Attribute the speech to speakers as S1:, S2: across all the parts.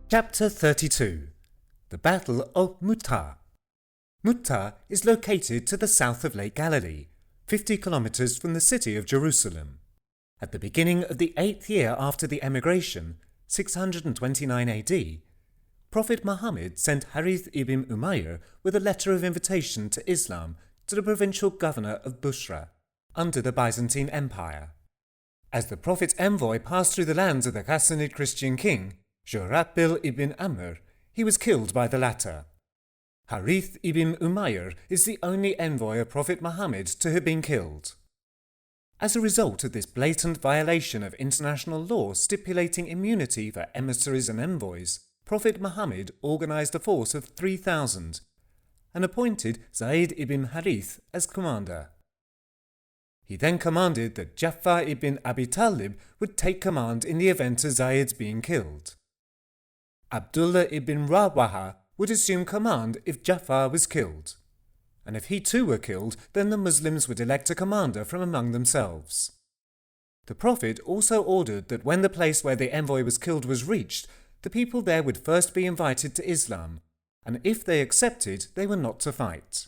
S1: Chapter 32. The Battle of Mu'tah. Mu'tah is located to the south of Lake Galilee, 50 kilometers from the city of Jerusalem. At the beginning of the 8th year after the emigration, 629 AD, Prophet Muhammad sent Harith ibn Umayr with a letter of invitation to Islam to the provincial governor of Busra, under the Byzantine Empire. As the Prophet's envoy passed through the lands of the Ghassanid Christian king, Shurabil ibn Amr, he was killed by the latter. Harith ibn Umayr is the only envoy of Prophet Muhammad to have been killed. As a result of this blatant violation of international law stipulating immunity for emissaries and envoys, Prophet Muhammad organized a force of 3,000 and appointed Zayd ibn Harith as commander. He then commanded that Ja'far ibn Abi Talib would take command in the event of Zayd's being killed. Abdullah ibn Rawaha would assume command if Ja'far was killed, and if he too were killed, then the Muslims would elect a commander from among themselves. The Prophet also ordered that when the place where the envoy was killed was reached, the people there would first be invited to Islam, and if they accepted, they were not to fight.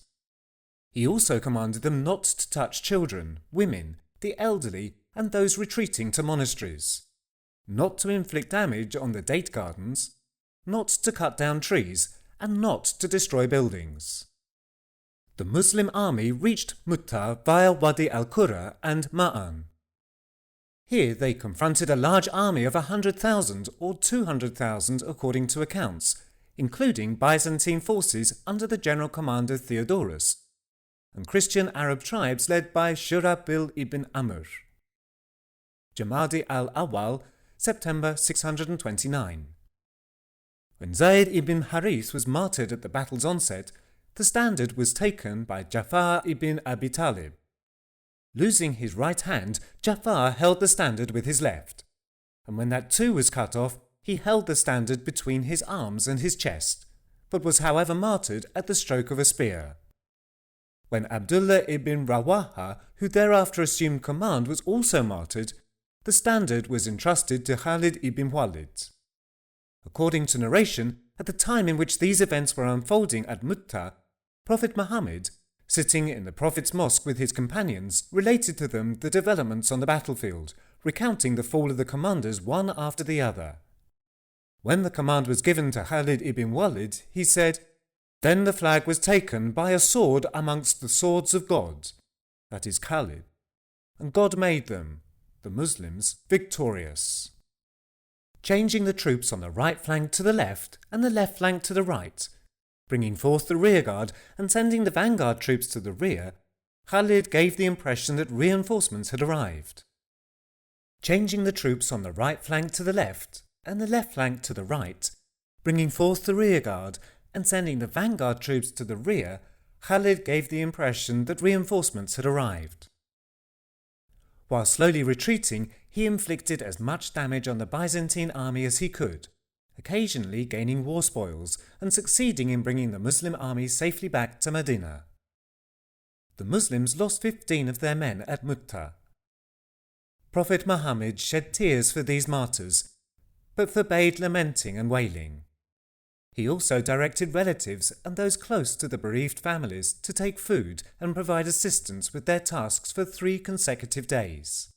S1: He also commanded them not to touch children, women, the elderly, and those retreating to monasteries, not to inflict damage on the date gardens, not to cut down trees, and not to destroy buildings. The Muslim army reached Mu'tah via Wadi al-Qura and Ma'an. Here they confronted a large army of 100,000 or 200,000 according to accounts, including Byzantine forces under the general commander Theodorus, and Christian Arab tribes led by Shurabil ibn Amr. Jamadi al-Awwal, September 629. When Zayd ibn Harith was martyred at the battle's onset, the standard was taken by Ja'far ibn Abi Talib. Losing his right hand, Ja'far held the standard with his left, and when that too was cut off, he held the standard between his arms and his chest, but was however martyred at the stroke of a spear. When Abdullah ibn Rawaha, who thereafter assumed command, was also martyred, the standard was entrusted to Khalid ibn Walid. According to narration, at the time in which these events were unfolding at Mu'tah, Prophet Muhammad, sitting in the Prophet's mosque with his companions, related to them the developments on the battlefield, recounting the fall of the commanders one after the other. When the command was given to Khalid ibn Walid, he said, "Then the flag was taken by a sword amongst the swords of God," that is Khalid, "and God made them, the Muslims, victorious." Changing the troops on the right flank to the left and the left flank to the right, bringing forth the rearguard and sending the vanguard troops to the rear, Khalid gave the impression that reinforcements had arrived. Changing the troops on the right flank to the left and the left flank to the right, bringing forth the rearguard and sending the vanguard troops to the rear, Khalid gave the impression that reinforcements had arrived. While slowly retreating, he inflicted as much damage on the Byzantine army as he could, occasionally gaining war spoils and succeeding in bringing the Muslim army safely back to Medina. The Muslims lost 15 of their men at Mu'tah. Prophet Muhammad shed tears for these martyrs, but forbade lamenting and wailing. He also directed relatives and those close to the bereaved families to take food and provide assistance with their tasks for 3 consecutive days.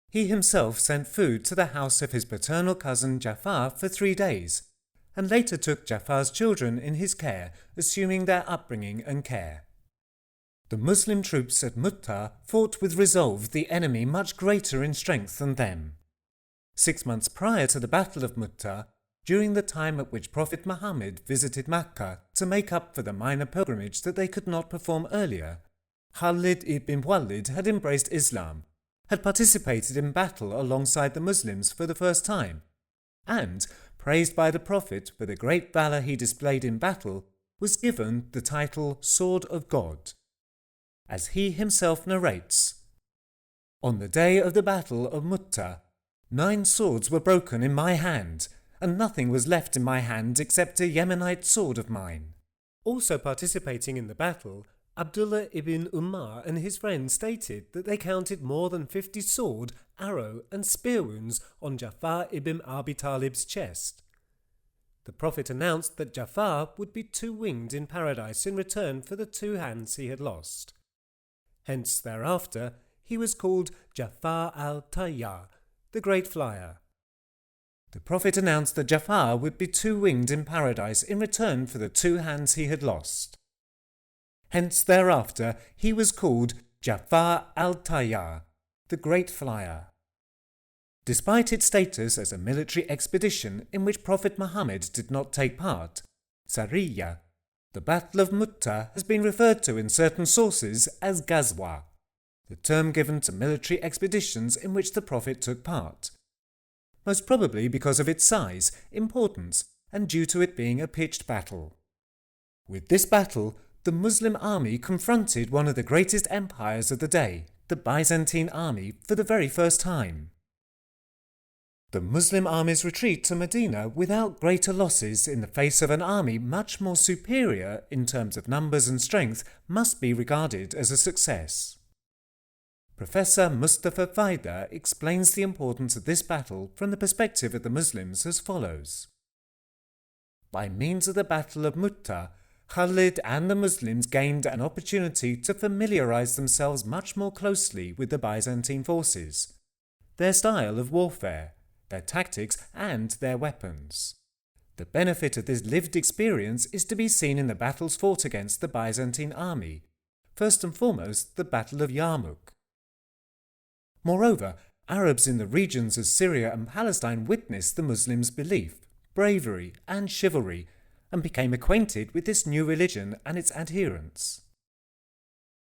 S1: He himself sent food to the house of his paternal cousin Ja'far for 3 days, and later took Ja'far's children in his care, assuming their upbringing and care. The Muslim troops at Mu'tah fought with resolve the enemy much greater in strength than them. 6 months prior to the Battle of Mu'tah, during the time at which Prophet Muhammad visited Makkah to make up for the minor pilgrimage that they could not perform earlier, Khalid ibn Walid had embraced Islam, had participated in battle alongside the Muslims for the first time, and, praised by the Prophet for the great valour he displayed in battle, was given the title Sword of God. As he himself narrates, "On the day of the Battle of Mu'tah, 9 swords were broken in my hand, and nothing was left in my hand except a Yemenite sword of mine." Also participating in the battle, Abdullah ibn Umar and his friends stated that they counted more than 50 sword, arrow and spear wounds on Ja'far ibn Abi Talib's chest. the Prophet announced that Ja'far would be two-winged in paradise in return for the two hands he had lost. Hence, thereafter, he was called Ja'far al-Tayyar, the Great Flyer. The Prophet announced that Ja'far would be two-winged in paradise in return for the two hands he had lost. Hence, thereafter, he was called Ja'far al-Tayyar, the Great Flyer. Despite its status as a military expedition in which Prophet Muhammad did not take part, Sariyah, the Battle of Mu'tah, has been referred to in certain sources as Ghazwa, the term given to military expeditions in which the Prophet took part, most probably because of its size, importance, and due to it being a pitched battle. With this battle, the Muslim army confronted one of the greatest empires of the day, the Byzantine army, for the very first time. The Muslim army's retreat to Medina without greater losses in the face of an army much more superior in terms of numbers and strength must be regarded as a success. Professor Mustafa Faida explains the importance of this battle from the perspective of the Muslims as follows. By means of the Battle of Mu'tah, Khalid and the Muslims gained an opportunity to familiarize themselves much more closely with the Byzantine forces, their style of warfare, their tactics and their weapons. The benefit of this lived experience is to be seen in the battles fought against the Byzantine army, first and foremost the Battle of Yarmouk. Moreover, Arabs in the regions of Syria and Palestine witnessed the Muslims' belief, bravery and chivalry, and became acquainted with this new religion and its adherents.